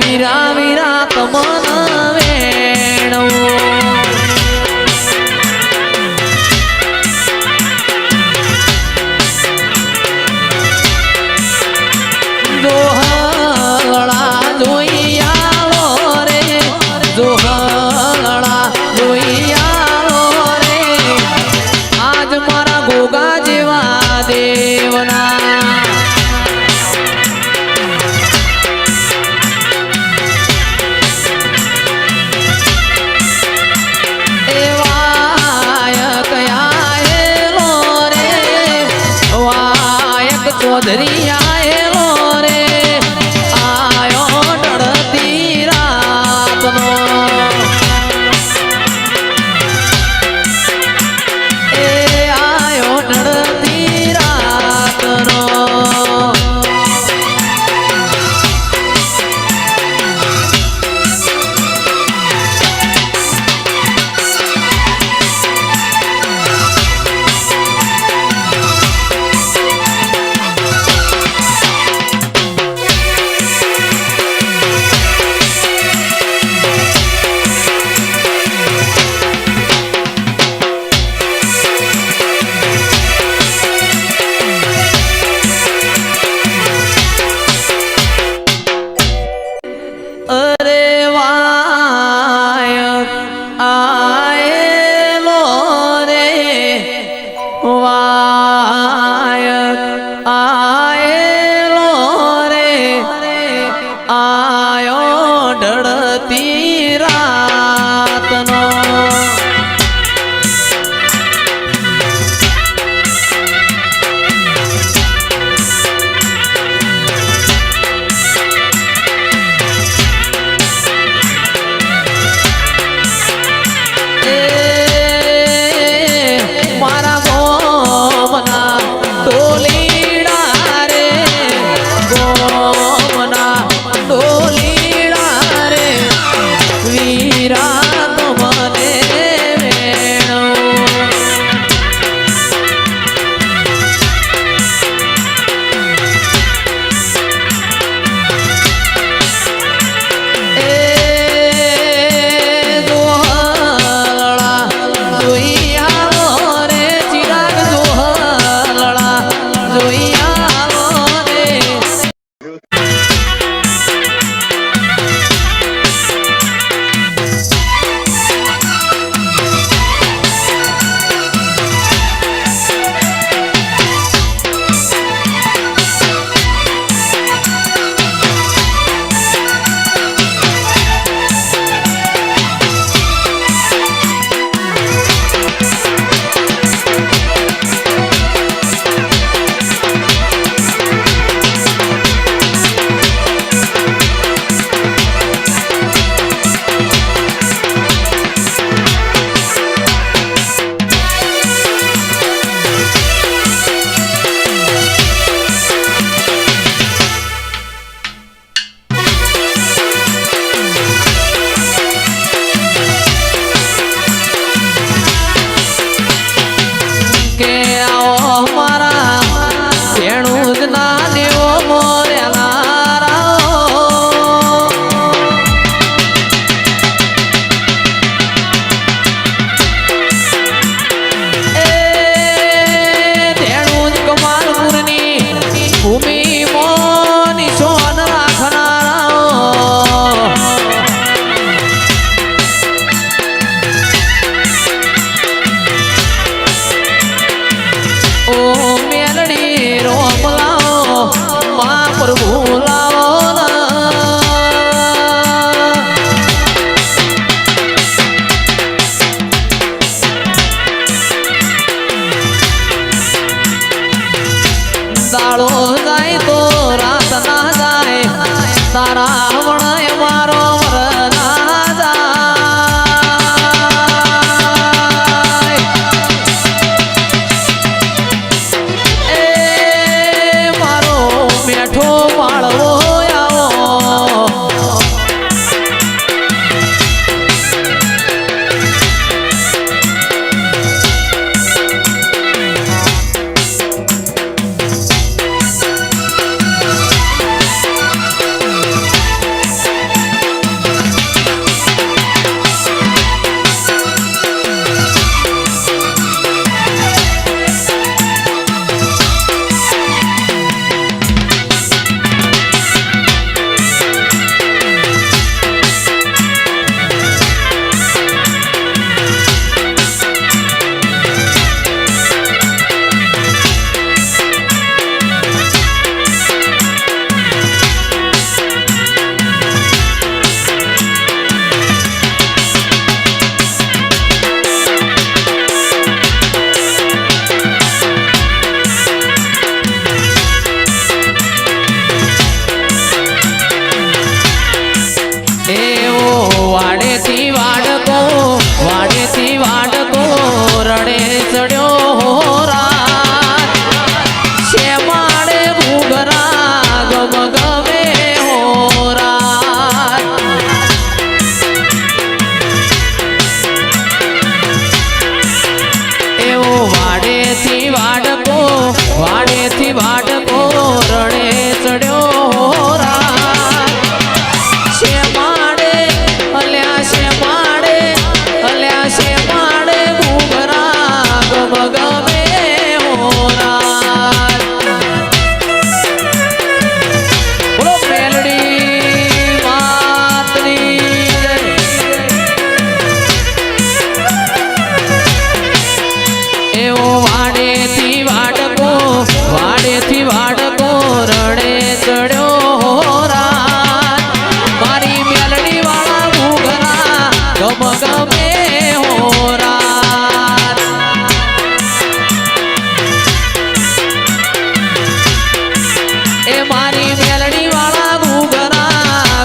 વીરા વીરા તમન વેણો જોહળા જોઈ આવો રે જોહળા જોઈ આવો રે આજ મારા ગોગા જેવા દેવના चौधरी आएलो रे आयो डरती रात नो ए आयो डरती रात नो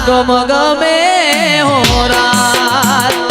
ગમ ગમે હો રાત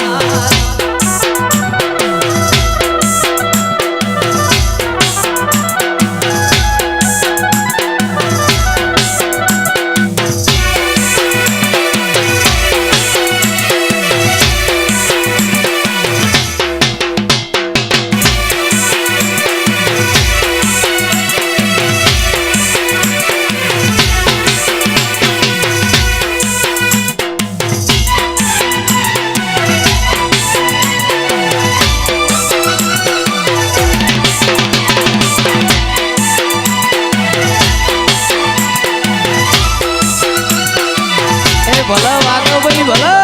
ભલા વાગો ભાઈ ભલા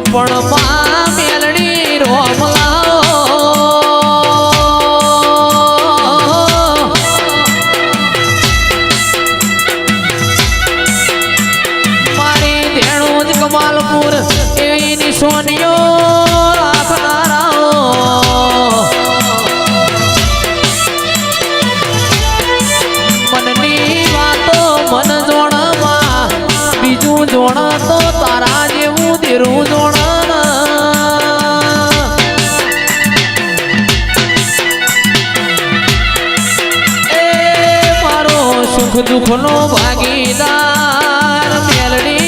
પણ માં મેલડી રોમલા કમાલપુર એવી નિશાનીઓ રાખનારાઓ મનની વાતો મન જોણમાં બીજું જોણ તો તારા જેવું દેરું જોણ એ મારો સુખ દુઃખનો ભાગીદાર મેલડી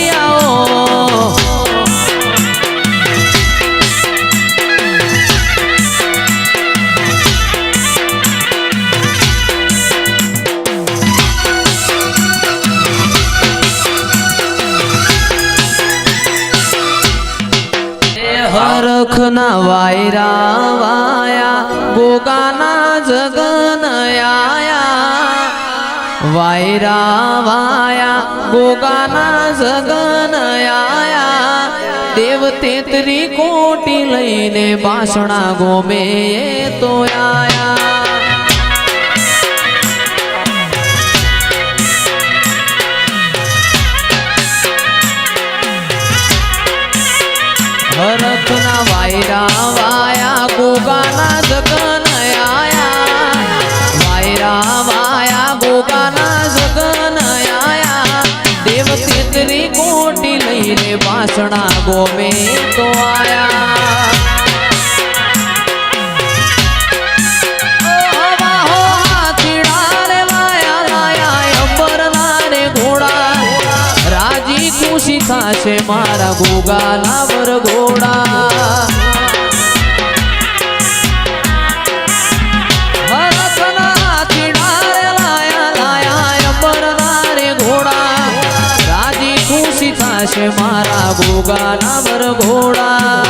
હરખના વાયરા વાયા ગોગાના જગન આયા વાયરા વાયા ગોગાના જગન આયા દેવ 33 કોટી લઈને બાસણા ગોમે તો આયા હરખના વાયરા વાયા ગોગાના જગન આયા વાયરા વાયા ગોગાના જગન આયા દેવ 33 કોટી લઈને બાસણા ગોમે તો આયા ખુશી થાશે મારા ગોગાના વરઘોડા હરખના ચીડારે લાયા લાયા અંબરનારે ઘોડા રાજી ખુશી થાશે મારા ગોગાના વરઘોડા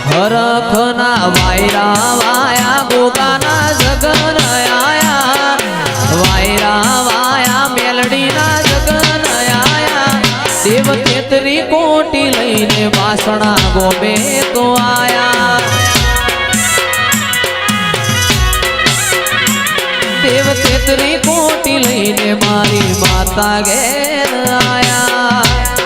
હરખના વાયરા વાયા ગોગાના જગન આયા વાયરા વાયા મેલડીના જગન દેવ 33 કોટી લઈને વાસણા ગોમે તો આયા દેવ 33 કોટી લઈને મારી માતા ઘેર આયા